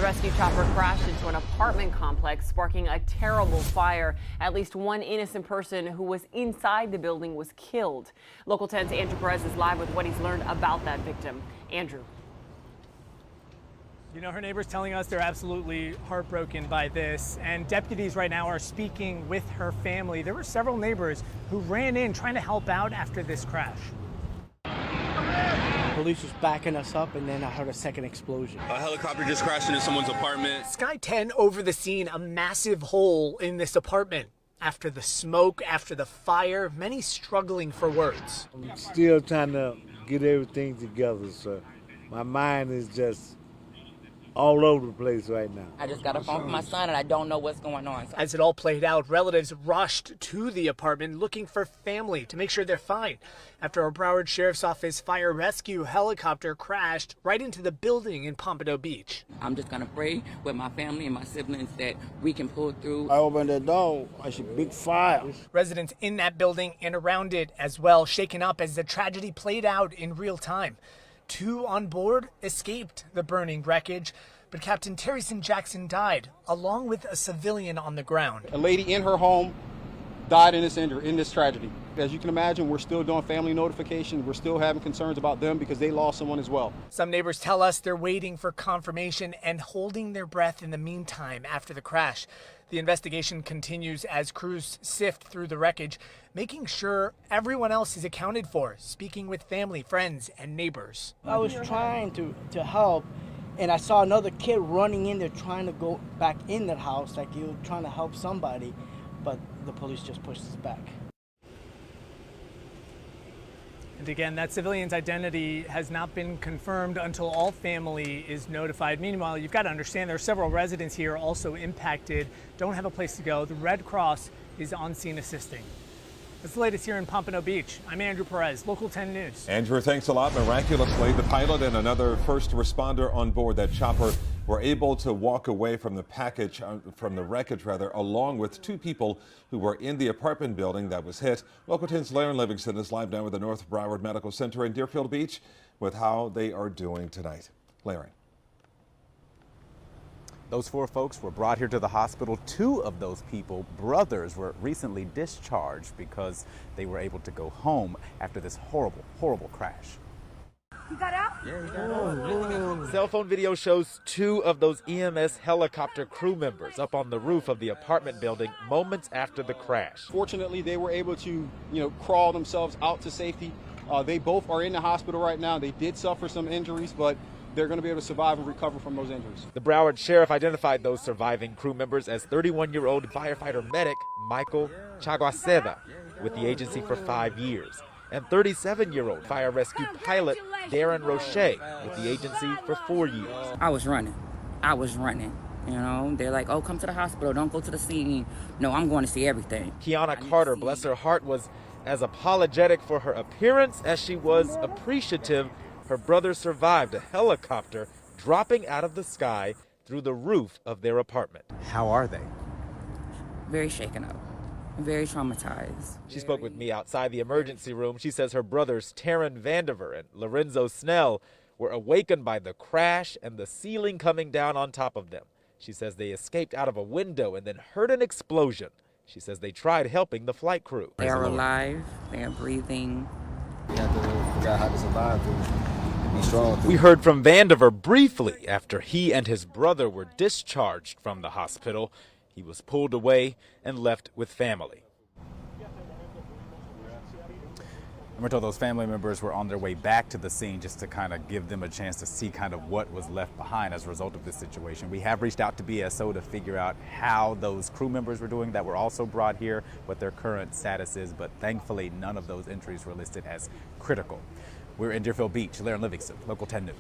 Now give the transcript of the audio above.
rescue chopper crashed into an apartment complex, sparking a terrible fire. At least one innocent person who was inside the building was killed. Local 10's Andrew Perez is live with what he's learned about that victim. Andrew. You know, her neighbors telling us they're absolutely heartbroken by this, and deputies right now are speaking with her family. There were several neighbors who ran in trying to help out after this crash. Police was backing us up, and then I heard a second explosion. A helicopter just crashed into someone's apartment. Sky 10 over the scene, a massive hole in this apartment. After the smoke, after the fire, many struggling for words. I'm still trying to get everything together, so my mind is just all over the place right now. I just got a phone from my son and I don't know what's going on. As it all played out, relatives rushed to the apartment looking for family to make sure they're fine after a Broward Sheriff's Office Fire Rescue helicopter crashed right into the building in Pompano Beach. I'm just going to pray with my family and my siblings that we can pull through. I opened the door, I see big fire. Residents in that building and around it as well shaken up as the tragedy played out in real time. 2 on board escaped the burning wreckage, but Captain Terryson Jackson died, along with a civilian on the ground. A lady in her home died in this tragedy. As you can imagine, we're still doing family notification. We're still having concerns about them because they lost someone as well. Some neighbors tell us they're waiting for confirmation and holding their breath in the meantime after the crash. The investigation continues as crews sift through the wreckage, making sure everyone else is accounted for, speaking with family, friends, and neighbors. I was trying to help, and I saw another kid running in there trying to go back in the house, like he was trying to help somebody, but the police just pushed us back. And again, that civilian's identity has not been confirmed until all family is notified. Meanwhile, you've got to understand there are several residents here also impacted, don't have a place to go. The Red Cross is on scene assisting. That's the latest here in Pompano Beach. I'm Andrew Perez, Local 10 News. Andrew, thanks a lot. Miraculously, the pilot and another first responder on board that chopper were able to walk away from the wreckage, along with 2 people who were in the apartment building that was hit. Local 10's Larry Livingston is live now with the North Broward Medical Center in Deerfield Beach with how they are doing tonight. Larry. Those 4 folks were brought here to the hospital. 2 of those people, brothers, were recently discharged because they were able to go home after this horrible, horrible crash. You got out? Yeah, he got out. Cell phone video shows 2 of those EMS helicopter crew members up on the roof of the apartment building moments after the crash. Fortunately, they were able to, crawl themselves out to safety. They both are in the hospital right now. They did suffer some injuries, but they're going to be able to survive and recover from those injuries. The Broward Sheriff identified those surviving crew members as 31-year-old firefighter medic Michael Chaguaceda with the agency for 5 years, and 37-year-old fire rescue pilot Darren Roche with the agency for 4 years. I was running. You know, they're like, oh, come to the hospital. Don't go to the scene. No, I'm going to see everything. Kiana Carter, bless her heart, was as apologetic for her appearance as she was appreciative her brother survived a helicopter dropping out of the sky through the roof of their apartment. How are they? Very shaken up, very traumatized. She spoke with me outside the emergency room. She says her brothers Taryn Vandiver and Lorenzo Snell were awakened by the crash and the ceiling coming down on top of them. She says they escaped out of a window and then heard an explosion. She says they tried helping the flight crew. They are alive, they are breathing. We have to figure out how to survive and be strong. We heard from Vandiver briefly after he and his brother were discharged from the hospital. He was pulled away and left with family. We're told those family members were on their way back to the scene just to kind of give them a chance to see kind of what was left behind as a result of this situation. We have reached out to BSO to figure out how those crew members were doing that were also brought here, what their current status is, but thankfully none of those entries were listed as critical. We're in Deerfield Beach. Larry Livingston, Local 10 News.